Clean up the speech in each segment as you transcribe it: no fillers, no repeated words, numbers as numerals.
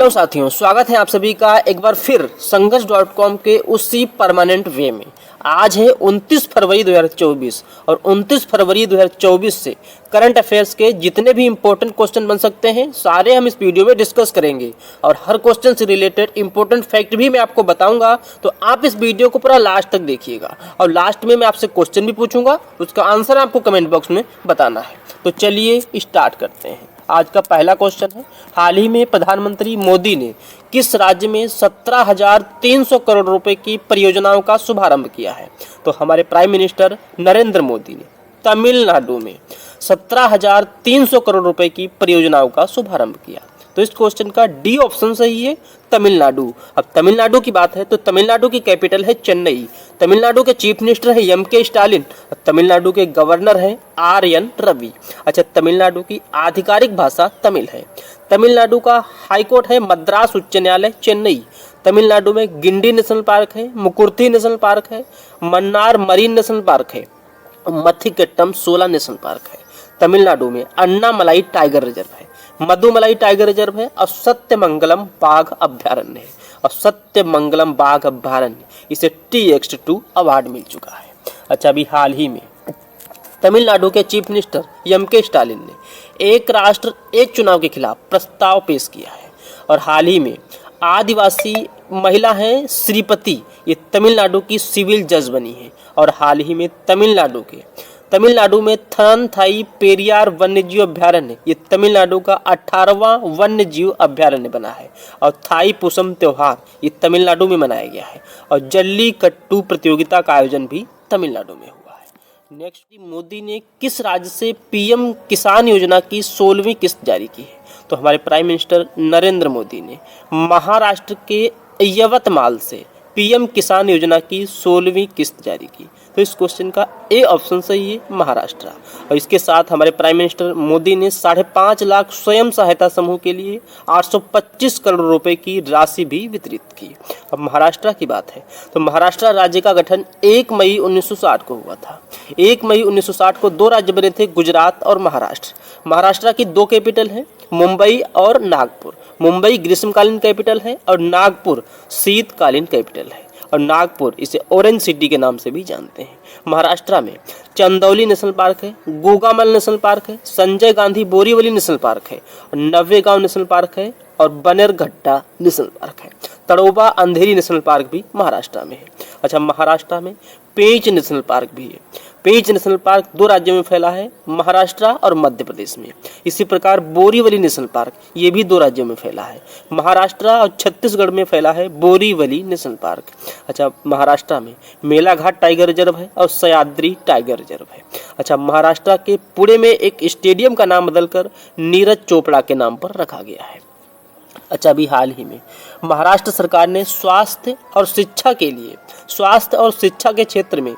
Hello साथियों, स्वागत है आप सभी का एक बार फिर संघर्ष.com के उसी परमानेंट वे में। आज है 29 फरवरी 2024 और 29 फरवरी 2024 से करंट अफेयर्स के जितने भी इंपॉर्टेंट क्वेश्चन बन सकते हैं सारे हम इस वीडियो में डिस्कस करेंगे और हर क्वेश्चन से रिलेटेड इंपॉर्टेंट फैक्ट भी मैं आपको बताऊंगा। तो आप इस वीडियो को पूरा लास्ट तक देखिएगा और लास्ट में मैं आपसे क्वेश्चन भी पूछूंगा, उसका आंसर आपको कमेंट बॉक्स में बताना है। तो चलिए स्टार्ट करते हैं। आज का पहला क्वेश्चन है, हाल ही में प्रधानमंत्री मोदी ने किस राज्य में 17,300 करोड़ रुपए की परियोजनाओं का शुभारंभ किया है? तो हमारे प्राइम मिनिस्टर नरेंद्र मोदी ने तमिलनाडु में 17,300 करोड़ रुपए की परियोजनाओं का शुभारंभ किया। तो इस क्वेश्चन का डी ऑप्शन सही है, तमिलनाडु। अब तमिलनाडु की बात है तो तमिलनाडु की कैपिटल है चेन्नई। तमिलनाडु के चीफ मिनिस्टर है एम.के. स्टालिन। तमिलनाडु के गवर्नर हैं आर.एन. रवि। अच्छा, तमिलनाडु की आधिकारिक भाषा तमिल है। तमिलनाडु का हाईकोर्ट है मद्रास उच्च न्यायालय चेन्नई। तमिलनाडु में गिंडी नेशनल पार्क है, मुकुर्थी नेशनल पार्क है, मन्नार मरीन नेशनल पार्क है, मथिकेट्टम शोला नेशनल पार्क है। तमिलनाडु में अन्नामलाई टाइगर रिजर्व है, मधुमलाई टाइगर रिजर्व है और सत्यमंगलम बाघ अभ्यारण्य है। और सत्यमंगलम बाघ अभ्यारण्य इसे TX2 अवार्ड मिल चुका है। अच्छा, अभी हाल ही में तमिलनाडु के चीफ मिनिस्टर एम.के. स्टालिन ने एक राष्ट्र एक चुनाव के खिलाफ प्रस्ताव पेश किया है। और हाल ही में आदिवासी महिला हैं श्रीपति, ये तमिलनाडु की सिविल जज बनी है। और हाल ही में तमिलनाडु में थनथाई पेरियार वन्यजीव अभ्यारण्य, ये तमिलनाडु का 18वां वन्यजीव अभ्यारण्य बना है। और थाई पुसम त्योहार ये तमिलनाडु में मनाया गया है। और जल्लीकट्टू प्रतियोगिता का आयोजन भी तमिलनाडु में हुआ है। नेक्स्ट, मोदी ने किस राज्य से PM किसान योजना की 16वीं किस्त जारी की है? तो हमारे प्राइम मिनिस्टर नरेंद्र मोदी ने महाराष्ट्र के यवतमाल से PM किसान योजना की 16वीं किस्त जारी की। तो इस क्वेश्चन का ए ऑप्शन सही है, महाराष्ट्र। और इसके साथ हमारे प्राइम मिनिस्टर मोदी ने 5.5 लाख स्वयं सहायता समूह के लिए 825 करोड़ रुपए की राशि भी वितरित की। अब महाराष्ट्र की बात है तो महाराष्ट्र राज्य का गठन 1 मई 1960 को हुआ था। 1 मई 1960 को 2 राज्य बने थे, गुजरात और महाराष्ट्र। महाराष्ट्र की 2 कैपिटल है, मुंबई और नागपुर। मुंबई ग्रीष्मकालीन कैपिटल है और नागपुर शीतकालीन कैपिटल है। और नागपुर इसे ऑरेंज सिटी के नाम से भी जानते हैं। महाराष्ट्र में चंदौली नेशनल पार्क है, गोगामल नेशनल पार्क है, संजय गांधी बोरीवली नेशनल पार्क है, और नवेगांव नेशनल पार्क है और बनेरघट्टा नेशनल पार्क है। तड़ोबा अंधेरी नेशनल पार्क भी महाराष्ट्र में है। अच्छा, महाराष्ट्र में पेंच नेशनल पार्क भी है। पेंच नेशनल पार्क 2 राज्यों में फैला है, महाराष्ट्र और मध्य प्रदेश में। इसी प्रकार बोरीवली नेशनल पार्क ये भी 2 राज्यों में फैला है, महाराष्ट्र और छत्तीसगढ़ में फैला है बोरीवली नेशनल पार्क। अच्छा, महाराष्ट्र में मेलाघाट टाइगर रिजर्व है और सह्याद्री टाइगर रिजर्व है। अच्छा, महाराष्ट्र के पुणे में एक स्टेडियम का नाम बदलकर नीरज चोपड़ा के नाम पर रखा गया है। अच्छा, अभी हाल ही में महाराष्ट्र सरकार ने स्वास्थ्य और शिक्षा के क्षेत्र में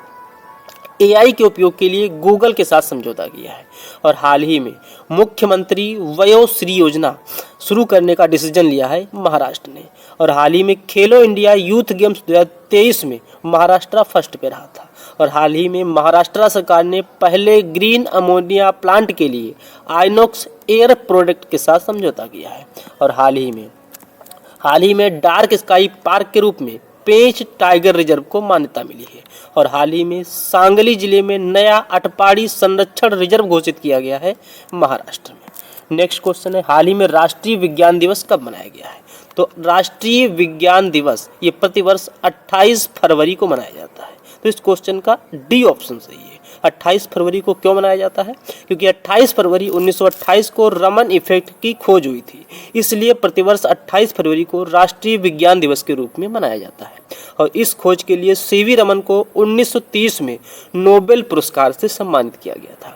AI के उपयोग के लिए गूगल के साथ समझौता किया है। और हाल ही में मुख्यमंत्री वयोश्री योजना शुरू करने का डिसीजन लिया है महाराष्ट्र ने। और हाल ही में खेलो इंडिया यूथ गेम्स 2023 में महाराष्ट्र फर्स्ट पे रहा था। और हाल ही में महाराष्ट्र सरकार ने पहले ग्रीन अमोनिया प्लांट के लिए आइनॉक्स एयर प्रोडक्ट के साथ समझौता किया है। और हाल ही में डार्क स्काई पार्क के रूप में पेंच टाइगर रिजर्व को मान्यता मिली है। और हाल ही में सांगली जिले में नया अटपाड़ी संरक्षण रिजर्व घोषित किया गया है महाराष्ट्र में। नेक्स्ट क्वेश्चन है, हाल ही में राष्ट्रीय विज्ञान दिवस कब मनाया गया है? तो राष्ट्रीय विज्ञान दिवस ये प्रतिवर्ष 28 फरवरी को मनाया जाता है। तो इस क्वेश्चन का डी ऑप्शन सही है। 28 फरवरी को क्यों मनाया जाता है? क्योंकि 28 फरवरी 1928 को रमन इफेक्ट की खोज हुई थी, इसलिए प्रतिवर्ष 28 फरवरी को राष्ट्रीय विज्ञान दिवस के रूप में मनाया जाता है। और इस खोज के लिए CV रमन को 1930 में नोबेल पुरस्कार से सम्मानित किया गया था।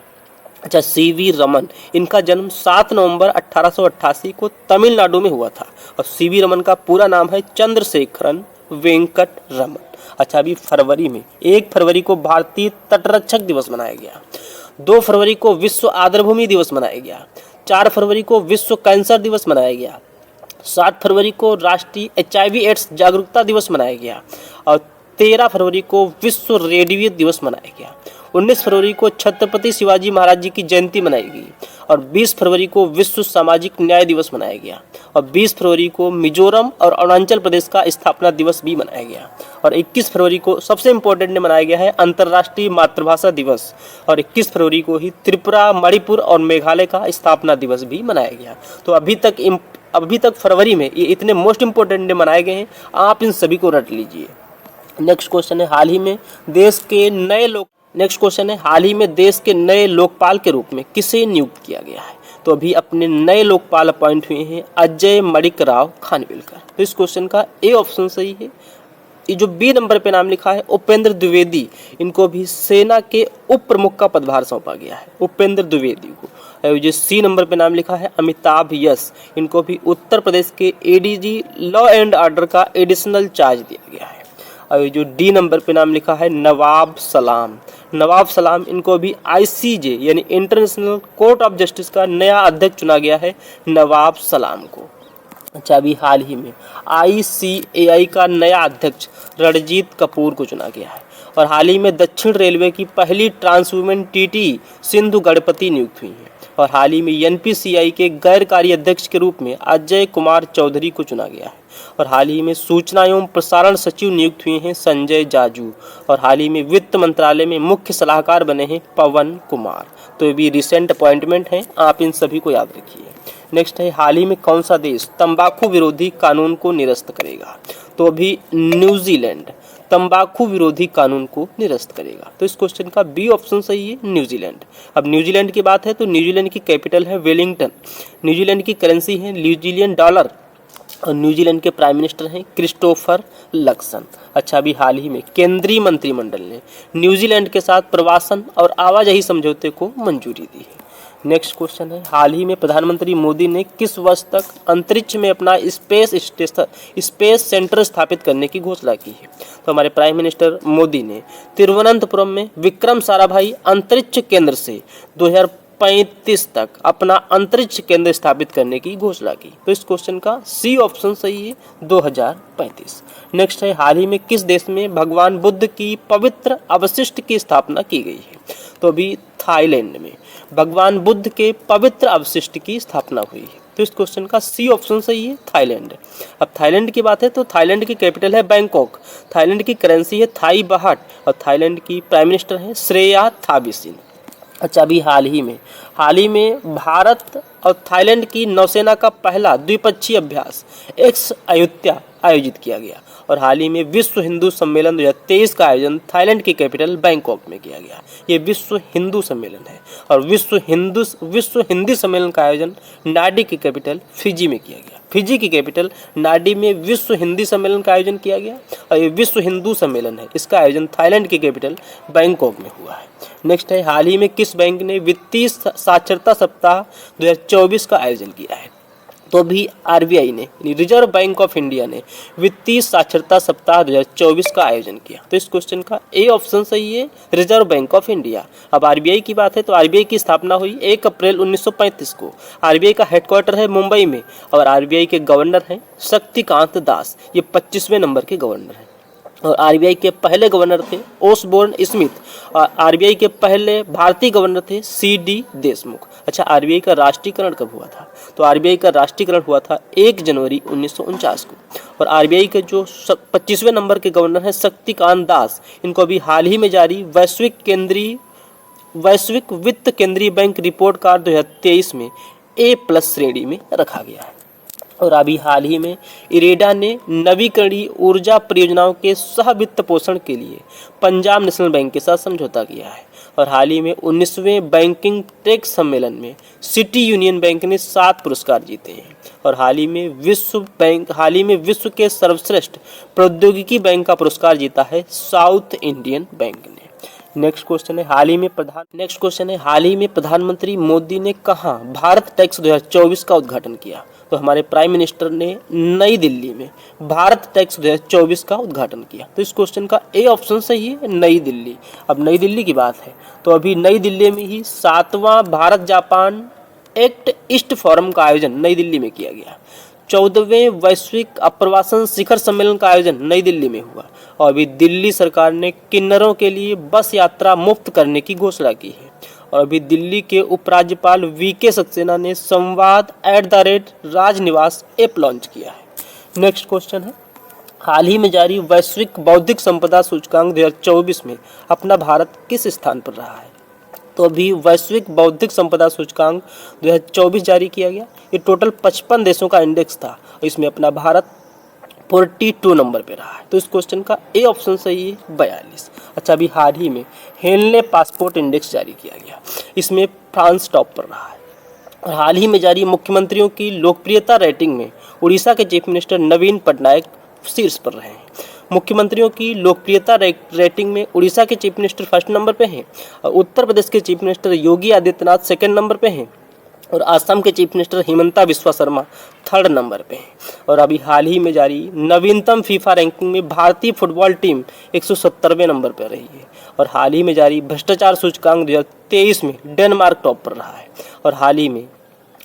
अच्छा, CV रमन, इनका जन्म 7 नवंबर 1888 को तमिलनाडु में हुआ था। और CV रमन का पूरा नाम है चंद्रशेखरन वेंकट रमन। अच्छा, अभी फरवरी में 1 फरवरी को भारतीय तटरक्षक दिवस मनाया गया, 2 फरवरी को विश्व आर्द्रभूमि दिवस मनाया गया, 4 फरवरी को विश्व कैंसर दिवस मनाया गया, 7 फरवरी को राष्ट्रीय HIV एड्स जागरूकता दिवस मनाया गया और 13 फरवरी को विश्व रेडियो दिवस मनाया गया। 19 फरवरी को छत्रपति शिवाजी महाराज जी की जयंती मनाई गई और 20 फरवरी को विश्व सामाजिक न्याय दिवस मनाया गया और 20 फरवरी को मिजोरम और अरुणाचल प्रदेश का स्थापना दिवस भी मनाया गया और 21 फरवरी को सबसे इम्पोर्टेंट मनाया गया है अंतर्राष्ट्रीय मातृभाषा दिवस और 21 फरवरी को ही त्रिपुरा, मणिपुर और मेघालय का स्थापना दिवस भी मनाया गया। तो अभी तक फरवरी में ये इतने मोस्ट इम्पोर्टेंट डे मनाए गए हैं, आप इन सभी को रट लीजिए। नेक्स्ट क्वेश्चन है, हाल ही में देश के नए लोकपाल के रूप में किसे नियुक्त किया गया है? तो अभी अपने नए लोकपाल अपॉइंट हुए हैं अजय मणिक राव खानविलकर। तो इस क्वेश्चन का ए ऑप्शन सही है। ये जो बी नंबर पे नाम लिखा है उपेंद्र द्विवेदी, इनको भी सेना के उप प्रमुख का पदभार सौंपा गया है, उपेंद्र द्विवेदी को। जो सी नंबर पे नाम लिखा है अमिताभ यस, इनको भी उत्तर प्रदेश के एडीजी लॉ एंड ऑर्डर का एडिशनल चार्ज दिया गया है। और जो डी नंबर पे नाम लिखा है नवाब सलाम, इनको भी आईसीजे यानी इंटरनेशनल कोर्ट ऑफ जस्टिस का नया अध्यक्ष चुना गया है, नवाब सलाम को। अच्छा, अभी हाल ही में ICAI का नया अध्यक्ष रणजीत कपूर को चुना गया है और हाल ही में दक्षिण रेलवे की पहली ट्रांसवुमेन TT सिंधु गणपति नियुक्त हुई हैं और हाल ही में NPCI के गैर कार्य अध्यक्ष के रूप में अजय कुमार चौधरी को चुना गया है और हाल ही में सूचना एवं प्रसारण सचिव नियुक्त हुए हैं संजय जाजू और हाल ही में वित्त मंत्रालय में मुख्य सलाहकार बने हैं पवन कुमार। तो ये भी रिसेंट अपॉइंटमेंट हैं, आप इन सभी को याद रखिए। नेक्स्ट है, हाल ही में कौन सा देश तंबाकू विरोधी कानून को निरस्त करेगा? तो अभी न्यूजीलैंड तंबाकू विरोधी कानून को निरस्त करेगा। तो इस क्वेश्चन का बी ऑप्शन सही है, न्यूजीलैंड। अब न्यूजीलैंड की बात है तो न्यूजीलैंड की कैपिटल है वेलिंगटन, न्यूजीलैंड की करेंसी है न्यूजीलैंड डॉलर और न्यूजीलैंड के प्राइम मिनिस्टर हैं क्रिस्टोफर लक्सन। अच्छा, अभी हाल ही में केंद्रीय मंत्रिमंडल ने न्यूजीलैंड के साथ प्रवासन और आवाजाही समझौते को मंजूरी दी है। नेक्स्ट क्वेश्चन है, हाल ही में प्रधानमंत्री मोदी ने किस वर्ष तक अंतरिक्ष में अपना स्पेस सेंटर स्थापित करने की घोषणा की है? तो हमारे प्राइम मिनिस्टर मोदी ने तिरुवनंतपुरम में विक्रम साराभाई अंतरिक्ष केंद्र से 2035 तक अपना अंतरिक्ष केंद्र स्थापित करने की घोषणा की। तो इस क्वेश्चन का सी ऑप्शन सही है, 2035। नेक्स्ट है, हाल ही में किस देश में भगवान बुद्ध की पवित्र अवशिष्ट की स्थापना की गई है? तो अभी थाईलैंड में भगवान बुद्ध के पवित्र अवशिष्ट की स्थापना हुई है। तो इस क्वेश्चन का सी ऑप्शन सही है, थाईलैंड। अब थाईलैंड की बात है तो थाईलैंड की कैपिटल है बैंकॉक, थाईलैंड की करेंसी है थाई बाहट और थाईलैंड की प्राइम मिनिस्टर है श्रेया थाबिसिन। अच्छा, अभी हाल ही में भारत और थाईलैंड की नौसेना का पहला द्विपक्षीय अभ्यास एक्स अयोध्या आयोजित किया गया और हाल ही में विश्व हिंदू सम्मेलन 2023 का आयोजन थाईलैंड की कैपिटल बैंकॉक में किया गया। ये विश्व हिंदू सम्मेलन है और विश्व हिंदी सम्मेलन का आयोजन नार्डी की कैपिटल फिजी में किया गया। फिजी की कैपिटल नार्डी में विश्व हिंदी सम्मेलन का आयोजन किया गया और ये विश्व हिंदू सम्मेलन है, इसका आयोजन थाईलैंड की कैपिटल बैंकॉक में हुआ है। नेक्स्ट है, हाल ही में किस बैंक ने वित्तीय साक्षरता सप्ताह 2024 का आयोजन किया है? तो भी RBI ने, रिजर्व बैंक ऑफ इंडिया ने वित्तीय साक्षरता सप्ताह 2024 का आयोजन किया। तो इस क्वेश्चन का ए ऑप्शन सही है, रिजर्व बैंक ऑफ इंडिया। अब RBI की बात है तो RBI की स्थापना हुई 1 अप्रैल 1935 को। RBI का हेडक्वार्टर है मुंबई में और RBI के गवर्नर हैं शक्तिकांत दास, ये 25वें नंबर के गवर्नर हैं और RBI के पहले गवर्नर थे ओसबोर्न स्मिथ और RBI के पहले भारतीय गवर्नर थे CD देशमुख। अच्छा, RBI का राष्ट्रीयकरण कब हुआ था? तो RBI का राष्ट्रीयकरण हुआ था 1 जनवरी 1949 को और RBI के जो 25वें नंबर के गवर्नर हैं शक्तिकांत दास, इनको अभी हाल ही में जारी वैश्विक वित्त केंद्रीय बैंक रिपोर्ट कार्ड 2023 में A+ श्रेणी में रखा गया है। और अभी हाल ही में इरेडा ने नवीकरणीय ऊर्जा परियोजनाओं के सह वित्त पोषण के लिए पंजाब नेशनल बैंक के साथ समझौता किया है और हाल ही में 19वें बैंकिंग टेक सम्मेलन में सिटी यूनियन बैंक ने 7 पुरस्कार जीते हैं और हाल ही में विश्व के सर्वश्रेष्ठ प्रौद्योगिकी बैंक का पुरस्कार जीता है साउथ इंडियन बैंक ने। नेक्स्ट क्वेश्चन है, हाल ही में प्रधानमंत्री मोदी ने कहाँ भारत टैक्स 2024 का उद्घाटन किया? तो हमारे प्राइम मिनिस्टर ने नई दिल्ली में भारत टैक्स 2024 का उद्घाटन किया। तो इस क्वेश्चन का ए ऑप्शन सही है, नई दिल्ली। अब नई दिल्ली की बात है तो अभी नई दिल्ली में ही 7वां Bharat Japan act east forum का आयोजन नई दिल्ली में किया गया। 14वें वैश्विक आप्रवासन शिखर सम्मेलन का आयोजन नई दिल्ली में हुआ और अभी दिल्ली सरकार ने किन्नरों के लिए बस यात्रा मुफ्त करने की घोषणा की है। और अभी दिल्ली के उपराज्यपाल वीके सक्सेना ने संवाद @राजनिवास ऐप लॉन्च किया है। नेक्स्ट क्वेश्चन है, हाल ही में जारी वैश्विक बौद्धिक संपदा सूचकांक 2024 में अपना भारत किस स्थान पर रहा है? तो अभी वैश्विक बौद्धिक संपदा सूचकांक 2024 जारी किया गया। ये टोटल 55 देशों का इंडेक्स था और इसमें अपना भारत 42 नंबर पे रहा है। तो इस क्वेश्चन का ए ऑप्शन सही है 42। अच्छा, अभी हाल ही में हेनले पासपोर्ट इंडेक्स जारी किया गया, इसमें फ्रांस टॉप पर रहा है। और हाल ही में जारी मुख्यमंत्रियों की लोकप्रियता रेटिंग में उड़ीसा के चीफ मिनिस्टर नवीन पटनायक शीर्ष पर रहे हैं। मुख्यमंत्रियों की लोकप्रियता रेटिंग में उड़ीसा के चीफ मिनिस्टर फर्स्ट नंबर पे हैं और उत्तर प्रदेश के chief minister Yogi Adityanath second number पे हैं और असम के chief minister Himanta Biswa Sharma third number पे हैं। और अभी हाल ही में जारी नवीनतम फीफा रैंकिंग में भारतीय फुटबॉल टीम 170वें नंबर पर रही है। और हाल ही में जारी भ्रष्टाचार सूचकांक 2023 में डेनमार्क टॉप पर रहा है। और हाल ही में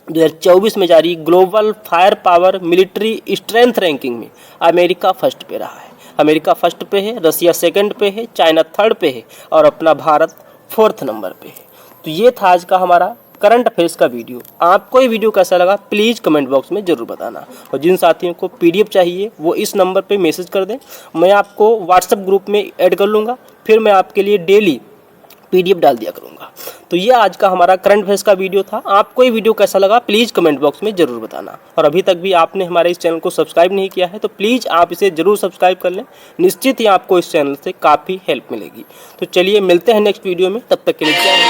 2024 में जारी global fire power military strength ranking में अमेरिका फर्स्ट पे रहा है। अमेरिका फर्स्ट पे है, रसिया सेकंड पे है, चाइना थर्ड पे है और अपना भारत फोर्थ नंबर पे है। तो ये था आज का हमारा करंट अफेयर्स का वीडियो। आपको ये वीडियो कैसा लगा प्लीज़ कमेंट बॉक्स में ज़रूर बताना। और जिन साथियों को पीडीएफ चाहिए वो इस नंबर पे मैसेज कर दें, मैं आपको व्हाट्सएप ग्रुप में ऐड कर लूँगा, फिर मैं आपके लिए डेली पीडीएफ डाल दिया करूँगा। तो ये आज का हमारा करंट अफेयर्स का वीडियो था। आपको ये वीडियो कैसा लगा प्लीज़ कमेंट बॉक्स में ज़रूर बताना। और अभी तक भी आपने हमारे इस चैनल को सब्सक्राइब नहीं किया है तो प्लीज़ आप इसे ज़रूर सब्सक्राइब कर लें, निश्चित ही आपको इस चैनल से काफ़ी हेल्प मिलेगी। तो चलिए मिलते हैं नेक्स्ट वीडियो में, तब तक के लिए जय हिंद।